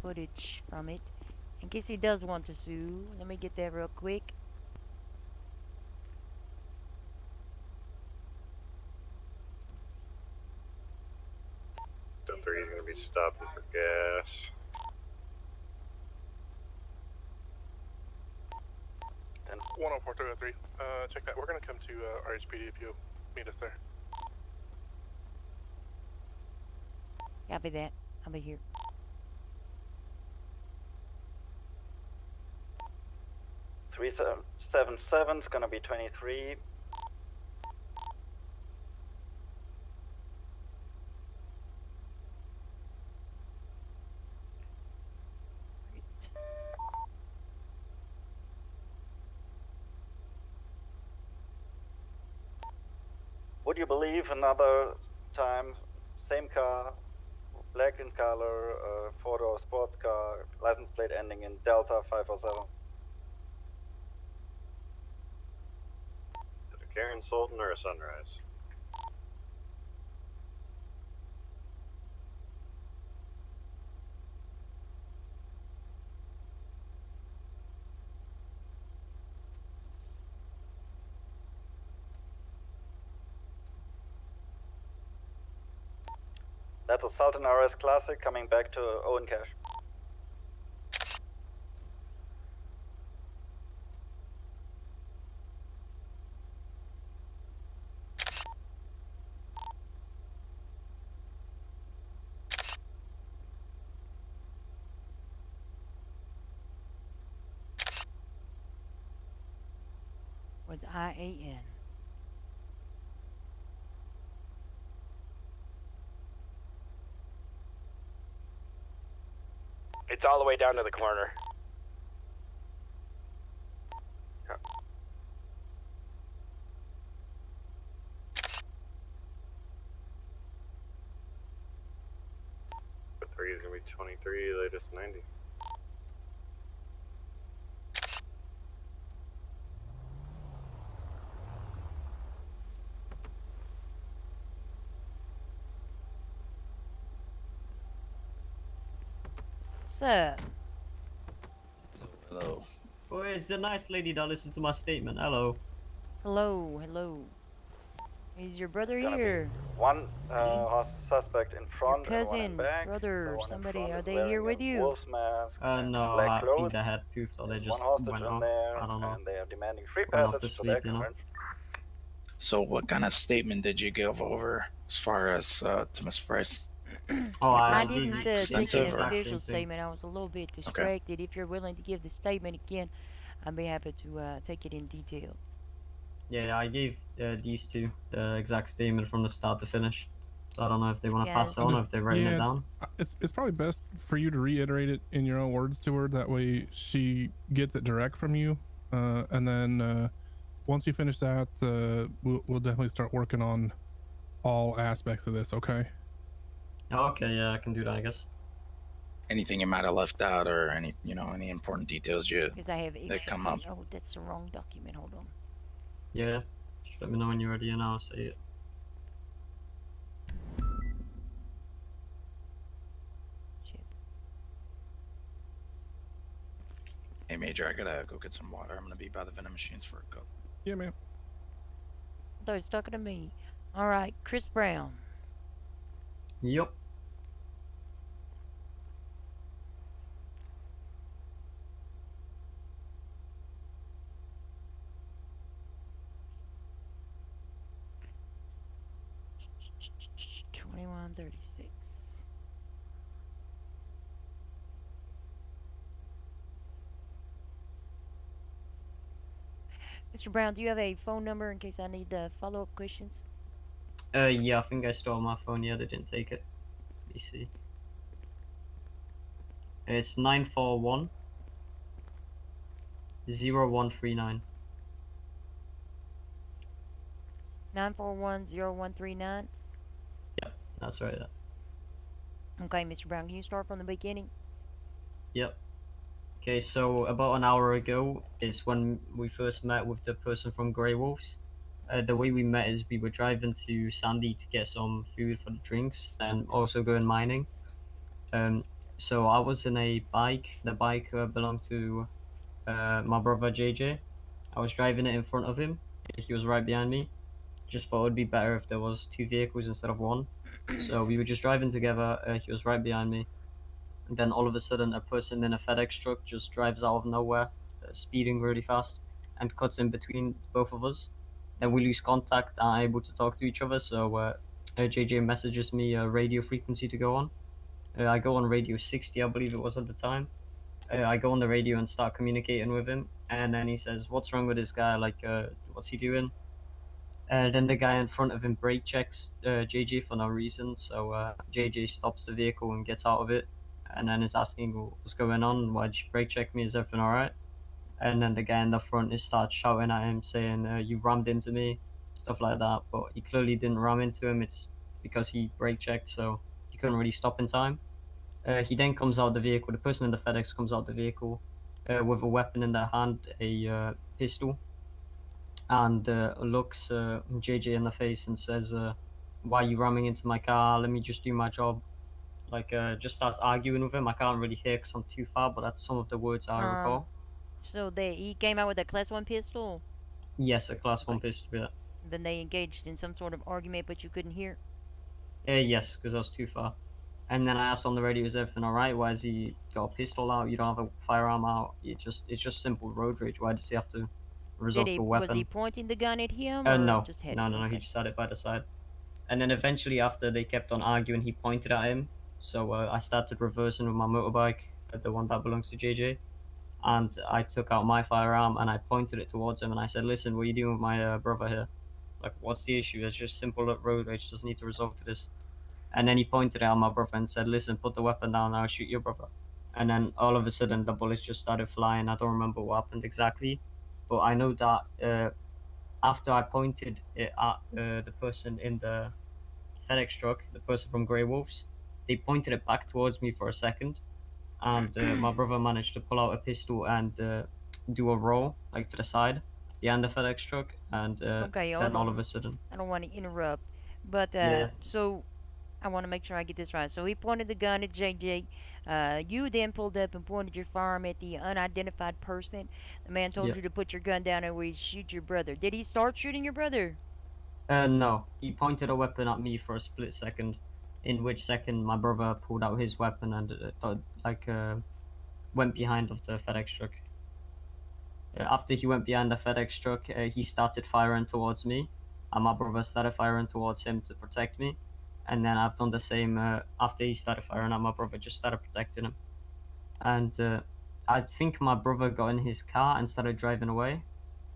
footage from it. In case he does want to sue, let me get that real quick. The 3 is going to be stopping for gas. And 104-303, check that. We're going to come to RHPD if you meet us there. Copy that. I'll be here. Three 777 is gonna be 23. Would you believe another time, same car, black in color, four-door sports car, license plate ending in Delta 507. Is it a Karen Sultan or a Sunrise? That's a Sultan RS Classic coming back to Owen Cash. What's IAN? It's all the way down to the corner. The 3 is going to be 23, latest 90. What's up? Hello. Oh, it's the nice lady that listened to my statement. Hello. Hello, hello. Is your brother Gonna here? One suspect in front Your and one in cousin, back. brother, The one in somebody, front are is they wearing here a with you? wolf's mask and No, black I clothes. think they had poofed or they There's just one hostage went in off. there, I don't know. and they are demanding free Went off to passage to their sleep, you know. conference. So what kind of statement did you give over as far as to Miss Price? Oh, I I didn't gave take it extensive as or- official statement. I was a little bit distracted. If you're willing to give the statement again, I'd be happy to take it in detail. Yeah, I gave these two the exact statement from the start to finish. So I don't know if they want to pass Yes. on or if they're writing it down. It's probably best for you to reiterate it in your own words to her. That way she gets it direct from you. And then once you finish that, we'll definitely start working on all aspects of this. Okay. Okay, yeah, I can do that, I guess. Anything you might have left out or any any important details Because I have that come up? Oh, that's the wrong document. Hold on. Yeah, just let me know when you're ready and I'll say it. Shit. Hey Major, I gotta go get some water. I'm gonna be by the vending machines for a cup. Yeah, man. I thought he was talking to me. All right, Chris Brown. Yup. Ch 2136. Mr. Brown, do you have a phone number in case I need follow-up questions? Yeah, I think I stole my phone. Yeah, they didn't take it. Let me see. It's 941 0139. 941-0139. Yep, that's right. Okay, Mr. Brown, can you start from the beginning? Yep. Okay, so about an hour ago is when we first met with the person from Grey Wolves. The way we met is we were driving to Sandy to get some food for the drinks and also going mining. So I was in a bike. The bike belonged to my brother JJ. I was driving it in front of him. He was right behind me. Just thought it'd be better if there was two vehicles instead of one. So we were just driving together. He was right behind me. And then all of a sudden, a person in a FedEx truck just drives out of nowhere, speeding really fast, and cuts in between both of us. Then we lose contact, aren't able to talk to each other. So JJ messages me a radio frequency to go on. I go on radio 60, I believe it was at the time. I go on the radio and start communicating with him, and then he says, "What's wrong with this guy? Like, what's he doing?" Then the guy in front of him brake checks JJ for no reason, so JJ stops the vehicle and gets out of it, and then is asking what's going on, why'd you brake check me, is everything alright? And then the guy in the front is starts shouting at him, saying, "You rammed into me," stuff like that. But he clearly didn't ram into him. It's because he brake checked, so he couldn't really stop in time. He then comes out the vehicle. The person in the FedEx comes out the vehicle with a weapon in their hand, a pistol, and looks JJ in the face and says, "Why are you ramming into my car? Let me just do my job." Like, just starts arguing with him. I can't really hear because I'm too far, but that's some of the words I recall. So he came out with a class 1 pistol? Yes, a class 1 Like- pistol, yeah. Then they engaged in some sort of argument, but you couldn't hear? Yes, because I was too far. And then I asked on the radio, "Is everything alright? Why has he got a pistol out? You don't have a firearm out. It's just simple road rage. Why does he have to resort to a weapon?" Was he pointing the gun at him? No, just had no. He just had it by the side. And then eventually, after they kept on arguing, he pointed at him. So I started reversing with my motorbike, the one that belongs to JJ, and I took out my firearm and I pointed it towards him and I said, "Listen, what are you doing with my brother here? Like, what's the issue? It's just simple road rage. Doesn't need to resort to this." And then he pointed at my brother and said, "Listen, put the weapon down. I'll shoot your brother." And then all of a sudden, the bullets just started flying. I don't remember what happened exactly, but I know that after I pointed it at the person in the FedEx truck, the person from Grey Wolves, they pointed it back towards me for a second, and my brother managed to pull out a pistol and do a roll like to the side behind the FedEx truck, and Okay, then hold all on. of a sudden, I don't want to interrupt, but Yeah. so I want to make sure I get this right. So he pointed the gun at JJ. You then pulled up and pointed your firearm at the unidentified person. The man told Yeah. you to put your gun down and we shoot your brother. Did he start shooting your brother? No, he pointed a weapon at me for a split second, in which second my brother pulled out his weapon and went behind of the FedEx truck. After he went behind the FedEx truck, he started firing towards me, and my brother started firing towards him to protect me. And then I've done the same after he started firing at my brother, just started protecting him. And I think my brother got in his car and started driving away,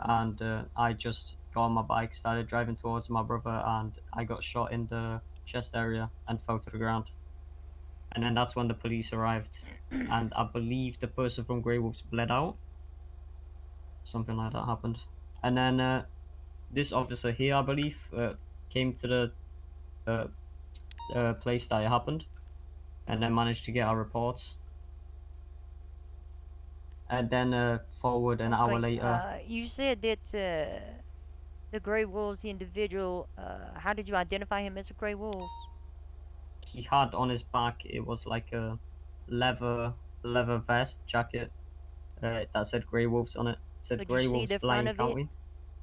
and I just got on my bike, started driving towards my brother, and I got shot in the chest area and fell to the ground. And then that's when the police arrived, and I believe the person from Grey Wolves bled out. Something like that happened. And then this officer here, I believe, came to the place that it happened, and then managed to get our reports. And then forward an hour later, You said that the Grey Wolves individual, how did you identify him as a Grey Wolf? he had on his back, it was like a leather vest jacket that said Grey Wolves on it. It said Could you Grey see Wolves the front Blind of it? County.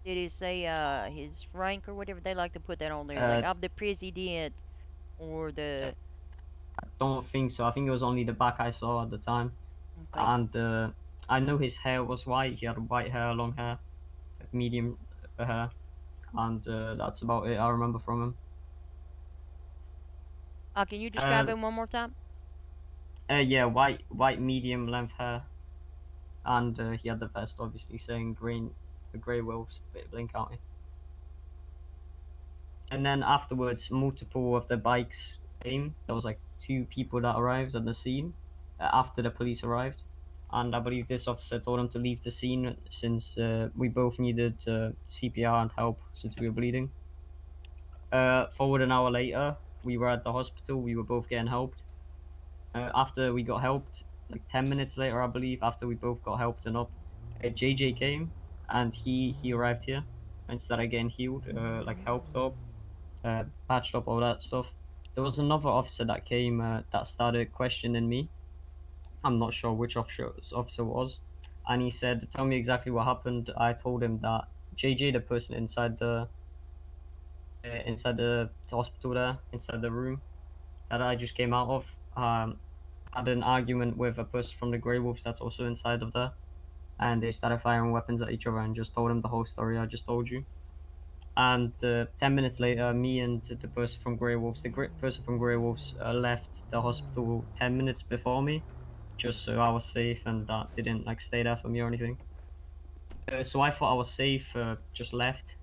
Did it say his rank or whatever? They like to put that on there, Uh, like of the president or the. I don't think so. I think it was only the back I saw at the time. Okay. And I know his hair was white. He had white hair, long hair, like medium hair, and that's about it I remember from him. Can you describe Uh, him one more time? Yeah, white medium length hair, and he had the vest, obviously saying Grey Wolves, Blind County. And then afterwards, multiple of the bikes came. There was like 2 people that arrived at the scene after the police arrived, and I believe this officer told them to leave the scene since we both needed CPR and help since we were bleeding. Forward an hour later, we were at the hospital. We were both getting helped. After we got helped, like 10 minutes later, I believe, after we both got helped and up, JJ came and he arrived here instead of getting healed, like helped up, patched up, all that stuff. There was another officer that came that started questioning me, I'm not sure which officer it was, and he said, "Tell me exactly what happened." I told him that JJ, the person inside the hospital there, inside the room that I just came out of, had an argument with a person from the Grey Wolves that's also inside of there, and they started firing weapons at each other, and just told him the whole story I just told you. And 10 minutes later, me and the person from Grey Wolves, person from Grey Wolves, left the hospital 10 minutes before me, just so I was safe and that they didn't like stay there for me or anything. So I thought I was safe, just left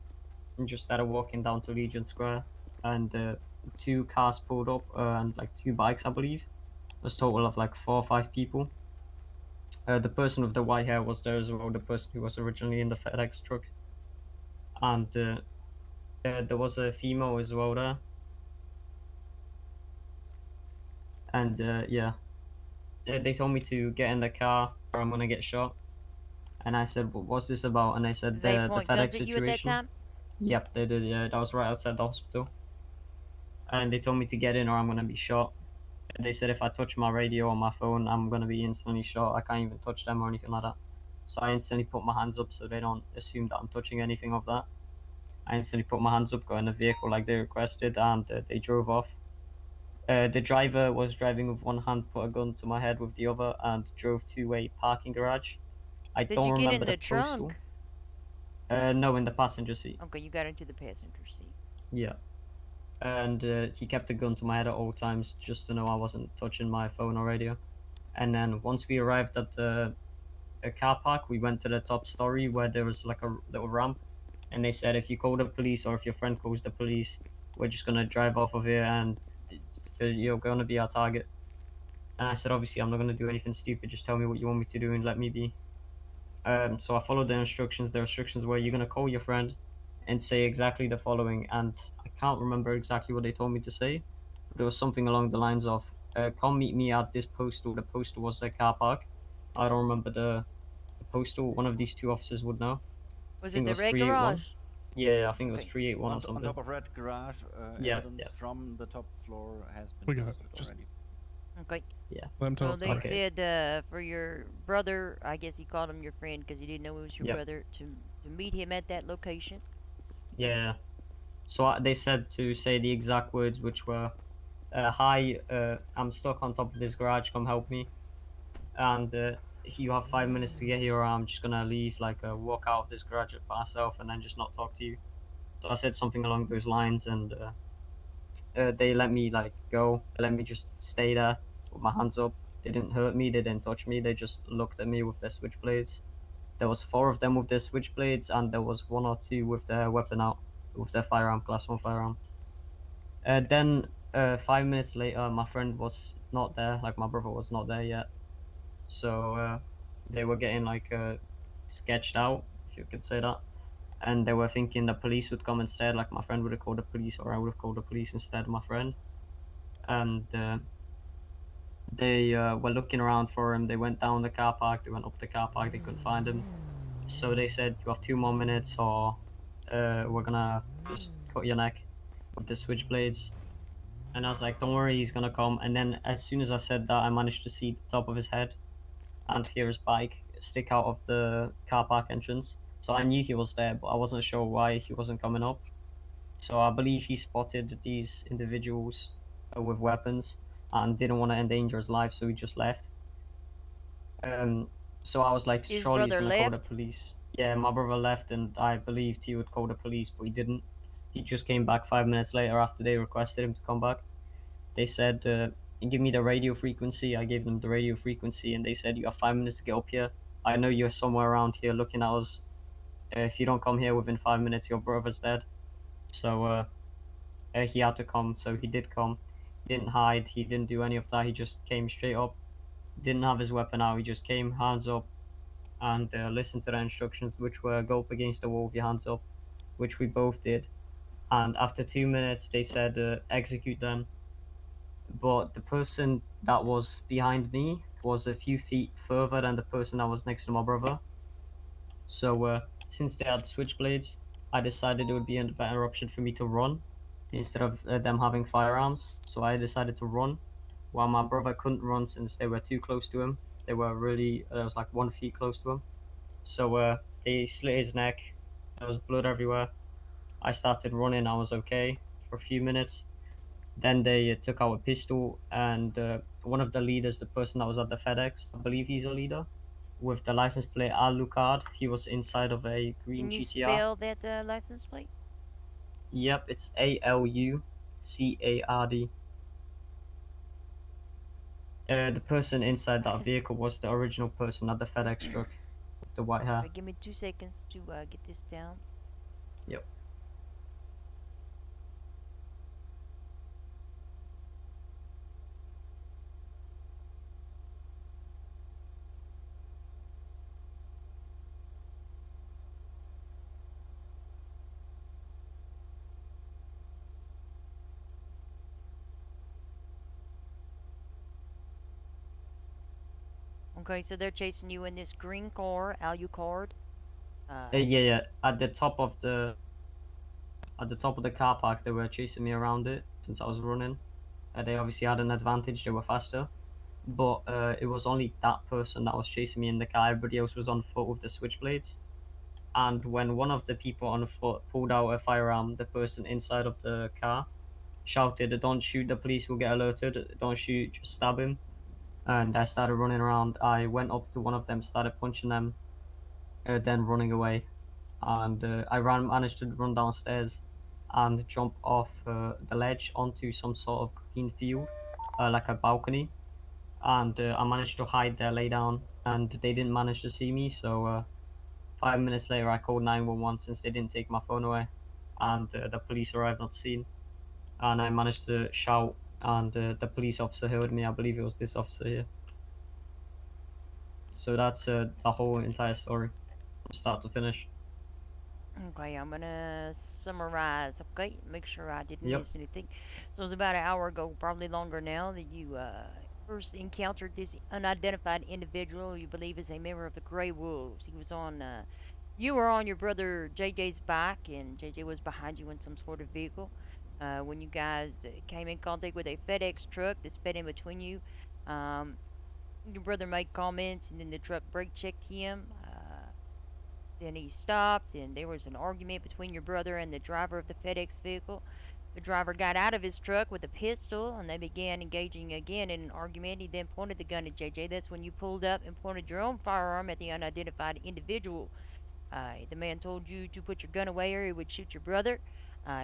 and just started walking down to Legion Square, and two cars pulled up and like two bikes, I believe. There's a total of like 4 or 5 people. The person with the white hair was there as well, the person who was originally in the FedEx truck, and there was a female as well there. And yeah, they told me to get in the car or I'm gonna get shot. And I said, what's this about? And they said Did they the point FedEx guns at you at that situation. time? Yep, they did. Yeah, that was right outside the hospital. And they told me to get in or I'm gonna be shot. And they said if I touch my radio or my phone, I'm gonna be instantly shot. I can't even touch them or anything like that. So I instantly put my hands up so they don't assume that I'm touching anything of that. I instantly put my hands up, got in the vehicle like they requested, and they drove off. The driver was driving with one hand, put a gun to my head with the other, and drove to a parking garage. I Did don't you get remember in the the postal. trunk? No, in the passenger seat. Okay, you got into the passenger seat. Yeah. And he kept a gun to my head at all times, just to know I wasn't touching my phone or radio. And then once we arrived at the car park, we went to the top story where there was like a little ramp. And they said, if you call the police or if your friend calls the police, we're just going to drive off of here and you're going to be our target. And I said, obviously, I'm not going to do anything stupid. Just tell me what you want me to do and let me be. So I followed the instructions. The instructions were you're going to call your friend and say exactly the following. And I can't remember exactly what they told me to say. But there was something along the lines of, come meet me at this postal. The postal was the car park. I don't remember the postal. One of these two officers would know. Was I think it it the was red 381. garage? Yeah, I think it was Okay. 381 or On something. top of red garage, Yeah, evidence yeah. from the top floor has been We got it. posted Just- already. Okay. Let him tell Well, us. they Okay. said for your brother, I guess he called him your friend because he didn't know it was your Yep. brother, to meet him at that location. Yeah. So they said to say the exact words, which were, "Hi, I'm stuck on top of this garage. Come help me." And you have 5 minutes to get here, or I'm just gonna leave, like walk out of this garage by myself, and then just not talk to you. So I said something along those lines, and they let me like go. They let me just stay there with my hands up. They didn't hurt me. They didn't touch me. They just looked at me with their switchblades. There was 4 of them with their switchblades, and there was 1 or 2 with their weapon out, with their firearm, class 1 firearm. Then 5 minutes later, my friend was not there. Like my brother was not there yet. So they were getting like sketched out, if you could say that. And they were thinking the police would come instead. Like my friend would have called the police, or I would have called the police instead of my friend. And they were looking around for him. They went down the car park. They went up the car park. They couldn't find him. So they said, "You have 2 more minutes, or we're gonna just cut your neck with the switchblades." And I was like, "Don't worry, he's gonna come." And then as soon as I said that, I managed to see the top of his head and hear his bike stick out of the car park entrance. So I knew he was there, but I wasn't sure why he wasn't coming up. So I believe he spotted these individuals with weapons and didn't want to endanger his life, so he just left. So I was like, His surely he's brother gonna call the left? police. Yeah, my brother left, and I believed he would call the police, but he didn't. He just came back 5 minutes later after they requested him to come back. They said, give me the radio frequency. I gave them the radio frequency, and they said, you have 5 minutes to get up here. I know you're somewhere around here looking at us. If you don't come here within 5 minutes, your brother's dead. So he had to come, so he did come. He didn't hide, he didn't do any of that, he just came straight up. Didn't have his weapon out, he just came, hands up, and listened to the instructions, which were go up against the wall with your hands up, which we both did. And after 2 minutes, they said execute them. But the person that was behind me was a few feet further than the person that was next to my brother. So since they had switchblades, I decided it would be a better option for me to run instead of them having firearms. So I decided to run while my brother couldn't run since they were too close to him. They were really, there was like 1 feet close to him. So they slit his neck. There was blood everywhere. I started running. I was okay for a few minutes. Then they took out a pistol, and one of the leaders, the person that was at the FedEx, I believe he's a leader, with the license plate Alucard, he was inside of a green Can you GTR. spell that license plate? Yep, it's ALUCARD. The person inside that vehicle was the original person at the FedEx truck with the white hair. Alright, give me 2 seconds to get this down. Yep. Okay, so they're chasing you in this green car, Alucard. Yeah. At the top of the car park, they were chasing me around it since I was running. They obviously had an advantage; they were faster. But it was only that person that was chasing me in the car. Everybody else was on foot with the switchblades. And when one of the people on foot pulled out a firearm, the person inside of the car shouted, "Don't shoot! The police will get alerted! Don't shoot! Just stab him!" And I started running around. I went up to one of them, started punching them, then running away. And managed to run downstairs and jump off the ledge onto some sort of green field, like a balcony. And I managed to hide there, lay down, and they didn't manage to see me. So 5 minutes later, I called 911 since they didn't take my phone away, and the police arrived on scene. And I managed to shout, and the police officer heard me. I believe it was this officer here. So that's the whole entire story, from start to finish. Okay, I'm gonna summarize, okay? Make sure I didn't Yep. miss anything. So it was about an hour ago, probably longer now, that you first encountered this unidentified individual you believe is a member of the Grey Wolves. He was on, you were on your brother JJ's back, and JJ was behind you in some sort of vehicle. When you guys came in contact with a FedEx truck that sped in between you, um, your brother made comments, and then the truck brake checked him. Then he stopped, and there was an argument between your brother and the driver of the FedEx vehicle. The driver got out of his truck with a pistol, and they began engaging again in an argument. He then pointed the gun at JJ. That's when you pulled up and pointed your own firearm at the unidentified individual. The man told you to put your gun away or he would shoot your brother.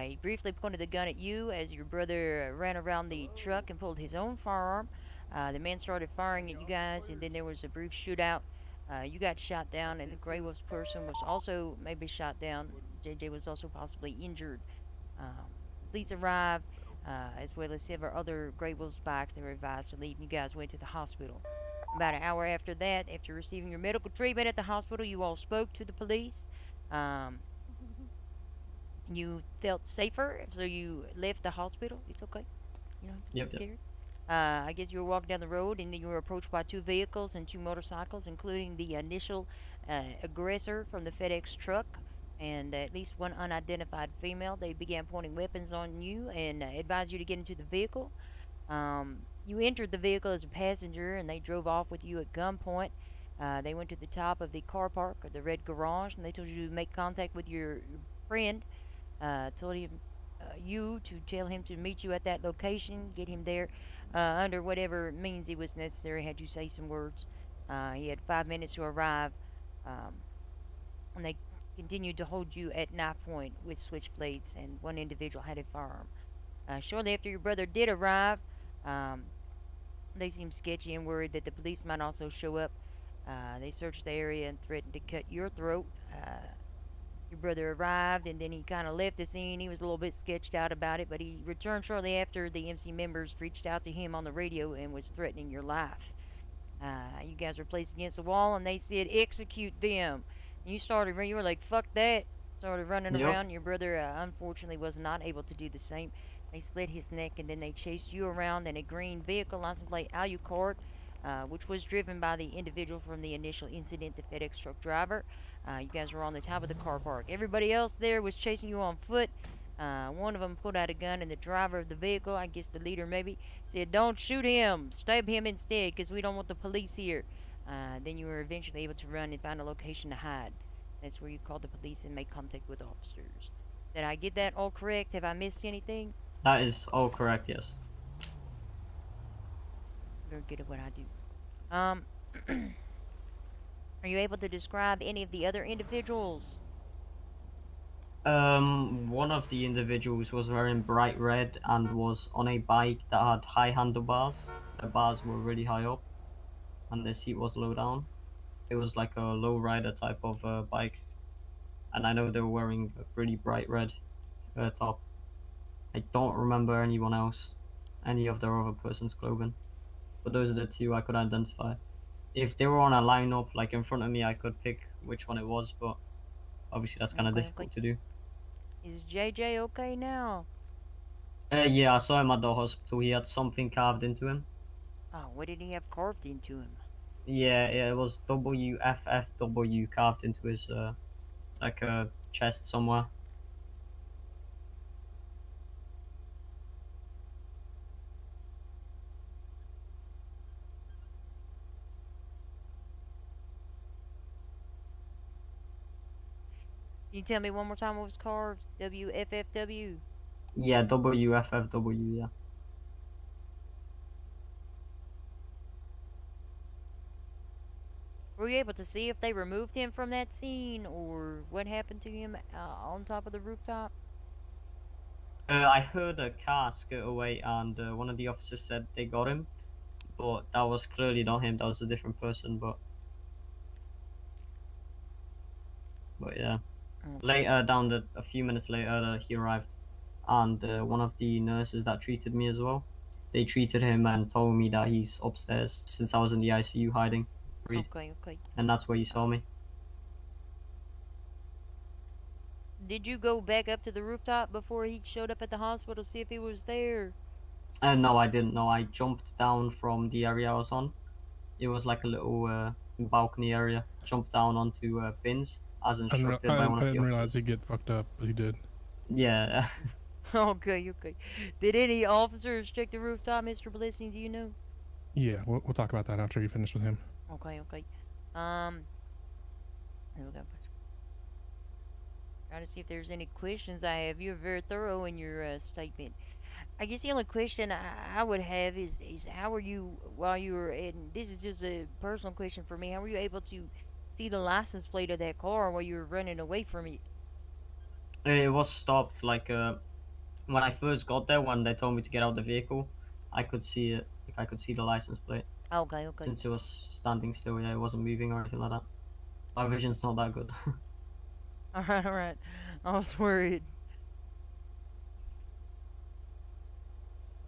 He briefly pointed the gun at you as your brother ran around the truck and pulled his own firearm. The man started firing at you guys, and then there was a brief shootout. You got shot down, and the Grey Wolves person was also maybe shot down. JJ was also possibly injured. Um, Police arrived, as well as several other Grey Wolves bikes. They were advised to leave, and you guys went to the hospital. About an hour after that, after receiving your medical treatment at the hospital, you all spoke to the police. Um, you felt safer, so you left the hospital. It's okay. You don't have to be Yep. scared. I guess you were walking down the road and then you were approached by 2 vehicles and 2 motorcycles, including the initial aggressor from the FedEx truck and at least one unidentified female. They began pointing weapons on you and advised you to get into the vehicle. You entered the vehicle as a passenger and they drove off with you at gunpoint. They went to the top of the car park or the red garage and they told you to make contact with your friend. Told him you to tell him to meet you at that location, get him there under whatever means it was necessary. Had you say some words. He had 5 minutes to arrive, um, and they continued to hold you at knife point with switchblades, and one individual had a firearm. Shortly after your brother did arrive, um, they seemed sketchy and worried that the police might also show up. They searched the area and threatened to cut your throat. Your brother arrived and then he kind of left the scene. He was a little bit sketched out about it, but he returned shortly after the MC members reached out to him on the radio and was threatening your life. You guys were placed against the wall and they said, execute them. And you were like, fuck that. Started running Yep. around. Your brother, unfortunately, was not able to do the same. They slit his neck and then they chased you around in a green vehicle, license plate Alucard, which was driven by the individual from the initial incident, the FedEx truck driver. You guys were on the top of the car park. Everybody else there was chasing you on foot. One of them pulled out a gun, and the driver of the vehicle, I guess the leader maybe, said, "Don't shoot him. Stab him instead, because we don't want the police here." Then you were eventually able to run and find a location to hide. That's where you called the police and made contact with officers. Did I get that all correct? Have I missed anything? That is all correct, yes. Very good at what I do. Are you able to describe any of the other individuals? One of the individuals was wearing bright red and was on a bike that had high handlebars. The bars were really high up, and the seat was low down. It was like a low rider type of bike, and I know they were wearing a pretty bright red top. I don't remember anyone else, any of their other person's clothing, but those are the two I could identify. If they were on a lineup like in front of me, I could pick which one it was, but obviously that's kind of Okay, difficult to do. Is JJ okay now? Yeah, I saw him at the hospital. He had something carved into him. Oh, what did he have carved into him? Yeah, it was WFFW carved into his like chest somewhere. Can you tell me one more time what was carved? WFFW? Yeah, WFFW. Yeah. Were you able to see if they removed him from that scene or what happened to him on top of the rooftop? I heard a car skirt away, and one of the officers said they got him, but that was clearly not him. That was a different person. But yeah. Later, a few minutes later, he arrived, and one of the nurses that treated me as well, they treated him and told me that he's upstairs since I was in the ICU hiding. Okay, okay. And that's where you saw me. Did you go back up to the rooftop before he showed up at the hospital to see if he was there? No, I didn't know. I jumped down from the area I was on. It was like a little balcony area. Jumped down onto bins as instructed by one I of the didn't realize officers. he'd get fucked up, but he did. Yeah. Okay, okay. Did any officers check the rooftop, Mr. Blessing? Do you know? Yeah, we'll talk about that after you finish with him. Okay, okay. Here we go. Trying to see if there's any questions I have. You're very thorough in your statement. I guess the only question I would have is how were you while you were in? This is just a personal question for me. How were you able to see the license plate of that car while you were running away from it? It was stopped like when I first got there, when they told me to get out of the vehicle, I could see it. Like, I could see the license plate. Okay, okay. Since it was standing still, yeah, it wasn't moving or anything like that. My vision's not that good. Alright, alright. I was worried.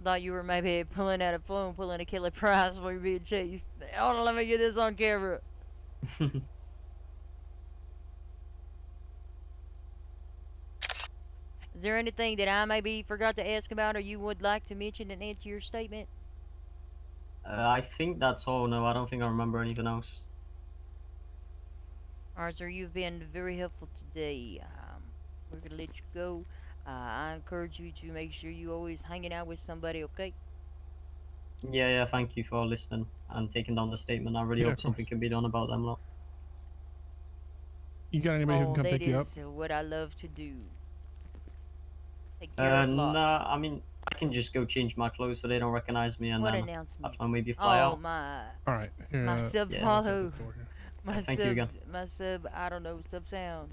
Thought you were maybe pulling out a phone, pulling a Kelly Price while you're being chased. Hold on, let me get this on camera. Is there anything that I maybe forgot to ask about or you would like to mention and add to your statement? I think that's all. No, I don't think I remember anything else. Alright, sir, you've been very helpful today. We're gonna let you go. I encourage you to make sure you always hanging out with somebody, okay? Yeah, thank you for listening and taking down the statement. I really Yeah, hope of something course. can be done about them lot. You got anybody who can come that pick you up? is what I love to do. Take care of lots. Nah, I mean, I can just go change my clothes so they don't recognize me, and What then announcement? I'll maybe fly Oh, out. my All right. Here, sub yeah, follow. this door here. My Thank you sub, again. my sub, I don't know, sub sound.